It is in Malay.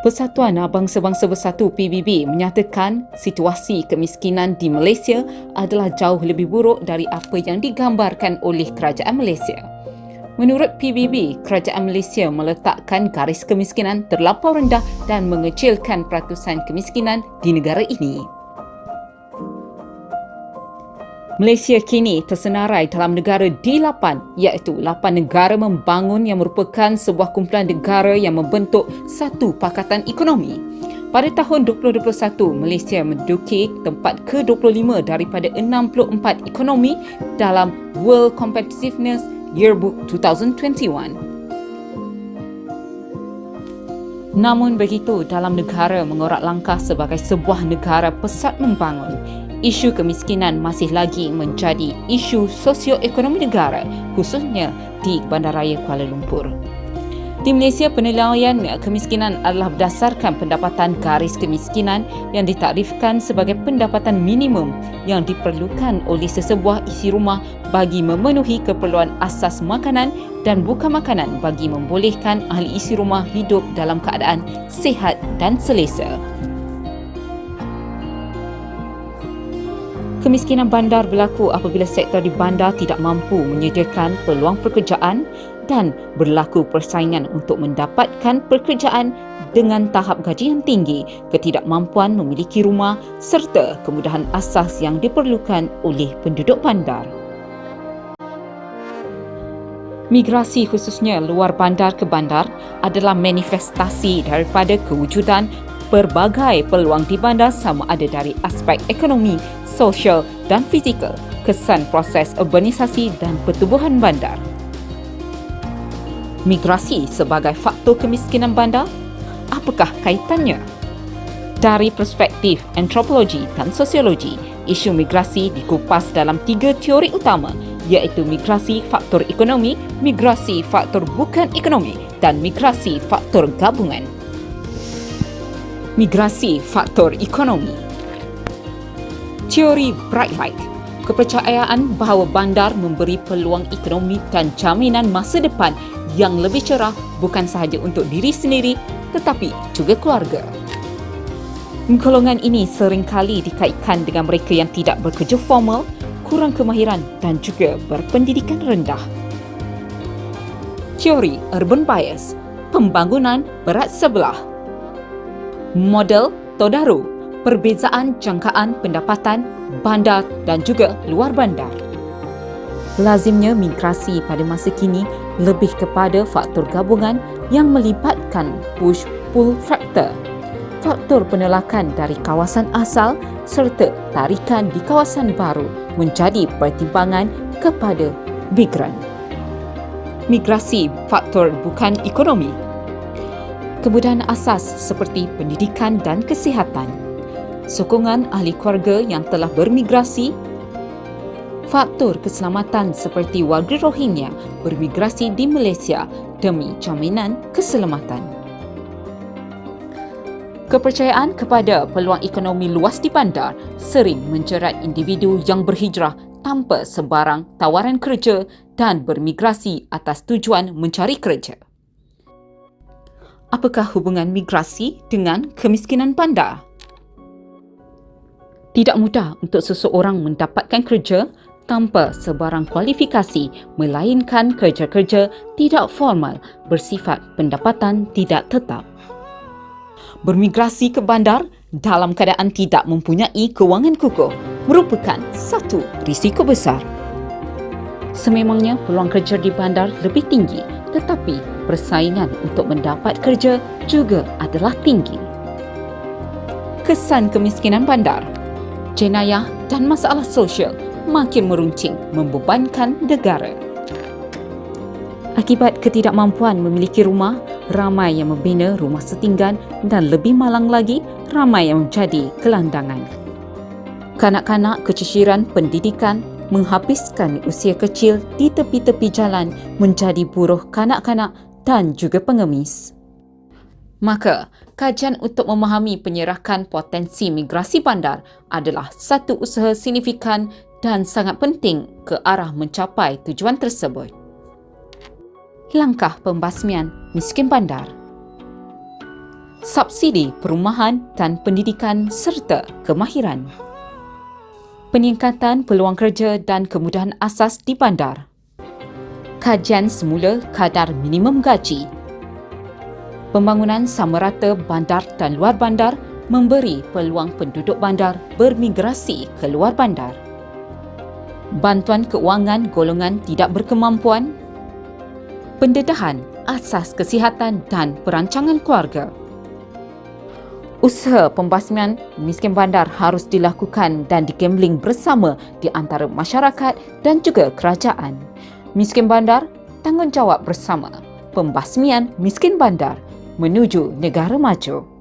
Persatuan Bangsa-Bangsa Bersatu PBB menyatakan situasi kemiskinan di Malaysia adalah jauh lebih buruk dari apa yang digambarkan oleh kerajaan Malaysia. Menurut PBB, kerajaan Malaysia meletakkan garis kemiskinan terlampau rendah dan mengecilkan peratusan kemiskinan di negara ini. Malaysia kini tersenarai dalam negara D8 iaitu 8 negara membangun yang merupakan sebuah kumpulan negara yang membentuk satu pakatan ekonomi. Pada tahun 2021, Malaysia menduduki tempat ke-25 daripada 64 ekonomi dalam World Competitiveness Yearbook 2021. Namun begitu, dalam negara mengorak langkah sebagai sebuah negara pesat membangun, isu kemiskinan masih lagi menjadi isu sosioekonomi negara, khususnya di Bandaraya Kuala Lumpur. Di Malaysia, penilaian kemiskinan adalah berdasarkan pendapatan garis kemiskinan yang ditakdirkan sebagai pendapatan minimum yang diperlukan oleh sesebuah isi rumah bagi memenuhi keperluan asas makanan dan bukan makanan bagi membolehkan ahli isi rumah hidup dalam keadaan sihat dan selesa. Kemiskinan bandar berlaku apabila sektor di bandar tidak mampu menyediakan peluang pekerjaan dan berlaku persaingan untuk mendapatkan pekerjaan dengan tahap gaji yang tinggi, ketidakmampuan memiliki rumah serta kemudahan asas yang diperlukan oleh penduduk bandar. Migrasi khususnya luar bandar ke bandar adalah manifestasi daripada kewujudan berbagai peluang di bandar sama ada dari aspek ekonomi, sosial dan fizikal, kesan proses urbanisasi dan pertubuhan bandar. Migrasi sebagai faktor kemiskinan bandar, apakah kaitannya? Dari perspektif antropologi dan sosiologi, isu migrasi dikupas dalam 3 teori utama, iaitu migrasi faktor ekonomi, migrasi faktor bukan ekonomi dan migrasi faktor gabungan. Migrasi faktor ekonomi. Teori Bright, kepercayaan bahawa bandar memberi peluang ekonomi dan jaminan masa depan yang lebih cerah bukan sahaja untuk diri sendiri tetapi juga keluarga. Golongan ini seringkali dikaitkan dengan mereka yang tidak bekerja formal, kurang kemahiran dan juga berpendidikan rendah. Teori Urban Bias, pembangunan berat sebelah. Model Todaro, perbezaan jangkaan pendapatan bandar dan juga luar bandar. Lazimnya migrasi pada masa kini lebih kepada faktor gabungan yang melibatkan push-pull factor, faktor penolakan dari kawasan asal serta tarikan di kawasan baru menjadi pertimbangan kepada migran. Migrasi faktor bukan ekonomi. Kemudahan asas seperti pendidikan dan kesihatan, sokongan ahli keluarga yang telah bermigrasi, faktor keselamatan seperti warga Rohingya bermigrasi di Malaysia demi jaminan keselamatan. Kepercayaan kepada peluang ekonomi luas di bandar sering menjerat individu yang berhijrah tanpa sebarang tawaran kerja dan bermigrasi atas tujuan mencari kerja. Apakah hubungan migrasi dengan kemiskinan bandar? Tidak mudah untuk seseorang mendapatkan kerja tanpa sebarang kualifikasi, melainkan kerja-kerja tidak formal bersifat pendapatan tidak tetap. Bermigrasi ke bandar dalam keadaan tidak mempunyai kewangan kukuh merupakan satu risiko besar. Sememangnya peluang kerja di bandar lebih tinggi, tetapi persaingan untuk mendapat kerja juga adalah tinggi. Kesan kemiskinan bandar, jenayah dan masalah sosial makin meruncing membebankan negara. Akibat ketidakmampuan memiliki rumah, ramai yang membina rumah setinggan dan lebih malang lagi, ramai yang menjadi gelandangan. Kanak-kanak keciciran pendidikan menghabiskan usia kecil di tepi-tepi jalan menjadi buruh kanak-kanak dan juga pengemis. Maka, kajian untuk memahami penyerahan potensi migrasi bandar adalah satu usaha signifikan dan sangat penting ke arah mencapai tujuan tersebut. Langkah pembasmian miskin bandar. subsidi perumahan dan pendidikan serta kemahiran. Peningkatan peluang kerja dan kemudahan asas di bandar. Kajian semula kadar minimum gaji. Pembangunan sama rata bandar dan luar bandar memberi peluang penduduk bandar bermigrasi ke luar bandar. Bantuan keuangan golongan tidak berkemampuan. Pendedahan asas kesihatan dan perancangan keluarga. Usaha pembasmian miskin bandar harus dilakukan dan digambling bersama di antara masyarakat dan juga kerajaan. Miskin bandar, tanggungjawab bersama. Pembasmian miskin bandar menuju negara maju.